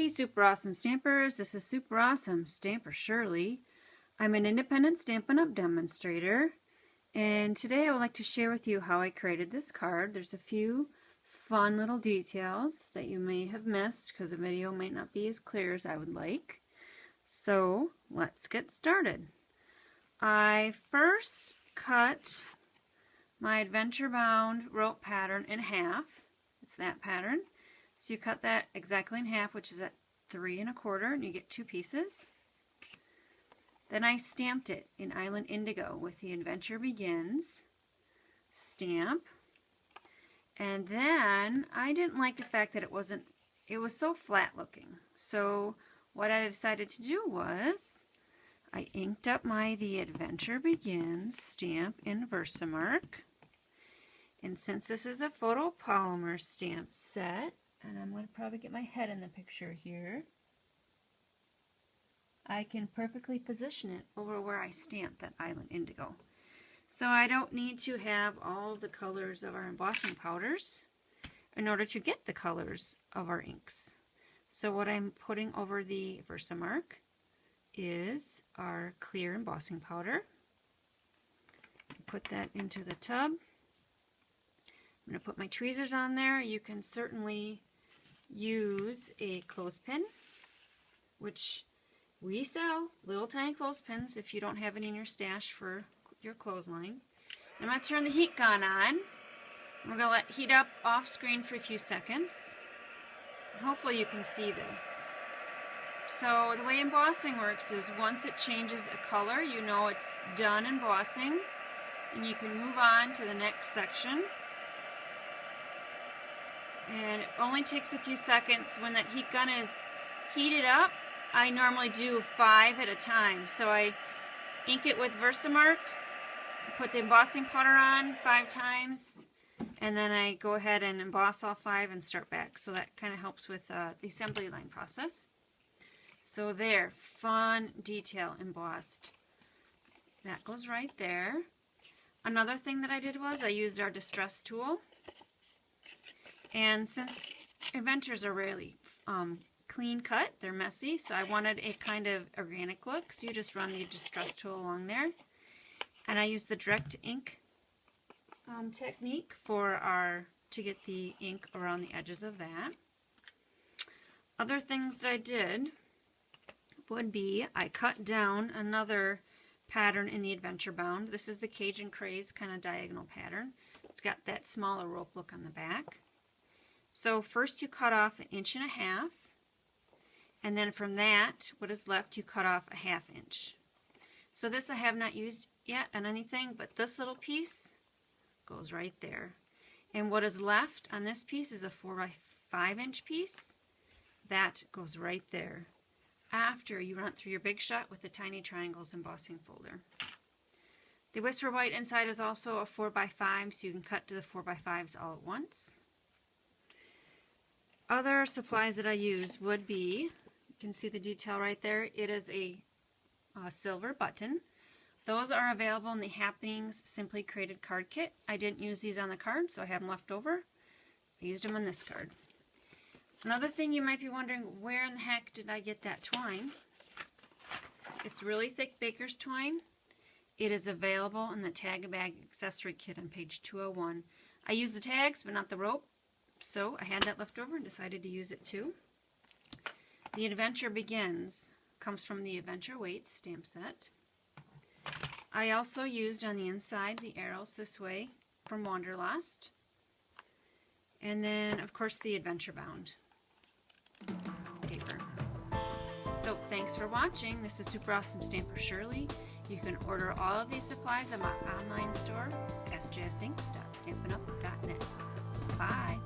Hey super awesome stampers, this is super awesome stamper Shirley. I'm an independent Stampin' Up! Demonstrator, and today I would like to share with you how I created this card. There's a few fun little details that you may have missed because the video might not be as clear as I would like. So let's get started. I first cut my Adventure Bound rope pattern in half. It's that pattern. So you cut that exactly in half, which is at 3 1/4, and you get 2 pieces. Then I stamped it in Island Indigo with the Adventure Begins stamp. And then I didn't like the fact that it was so flat looking. So what I decided to do was I inked up the Adventure Begins stamp in Versamark. And since this is a photopolymer stamp set, and I'm going to probably get my head in the picture here, I can perfectly position it over where I stamped that Island Indigo. So I don't need to have all the colors of our embossing powders in order to get the colors of our inks. So what I'm putting over the Versamark is our clear embossing powder. Put that into the tub. I'm going to put my tweezers on there. You can certainly use a clothespin, which we sell little tiny clothespins if you don't have any in your stash for your clothesline. I'm going to turn the heat gun on. We're going to let it heat up off screen for a few seconds. Hopefully you can see this. So the way embossing works is once it changes a color, you know it's done embossing, and you can move on to the next section. And it only takes a few seconds. When that heat gun is heated up, I normally do 5 at a time. So I ink it with Versamark, put the embossing powder on 5 times, and then I go ahead and emboss all 5 and start back. So that kind of helps with the assembly line process. So there, fun detail embossed. That goes right there. Another thing that I did was I used our distress tool. And since adventures are rarely clean cut, they're messy, so I wanted a kind of organic look, so you just run the distress tool along there. And I used the direct ink technique to get the ink around the edges of that. Other things that I did would be I cut down another pattern in the Adventure Bound. This is the Cajun Craze kind of diagonal pattern. It's got that smaller rope look on the back. So first you cut off 1.5 inches, and then from that, what is left, you cut off 1/2 inch. So this I have not used yet on anything, but this little piece goes right there. And what is left on this piece is a 4 by 5 inch piece. That goes right there after you run it through your Big Shot with the Tiny Triangles embossing folder. The Whisper White inside is also a 4 by 5, so you can cut to the 4 by 5s all at once. Other supplies that I use would be, you can see the detail right there, it is a silver button. Those are available in the Happenings Simply Created card kit. I didn't use these on the card, so I have them left over. I used them on this card. Another thing you might be wondering, where in the heck did I get that twine? It's really thick baker's twine. It is available in the Tag Bag Accessory Kit on page 201. I use the tags, but not the rope. So I had that left over and decided to use it too. The Adventure Begins comes from the Adventure Weights stamp set. I also used on the inside the arrows this way from Wanderlust. And then of course the Adventure Bound paper. So thanks for watching. This is Super Awesome Stamper Shirley. You can order all of these supplies at my online store, sjsinks.stampinup.net. Bye!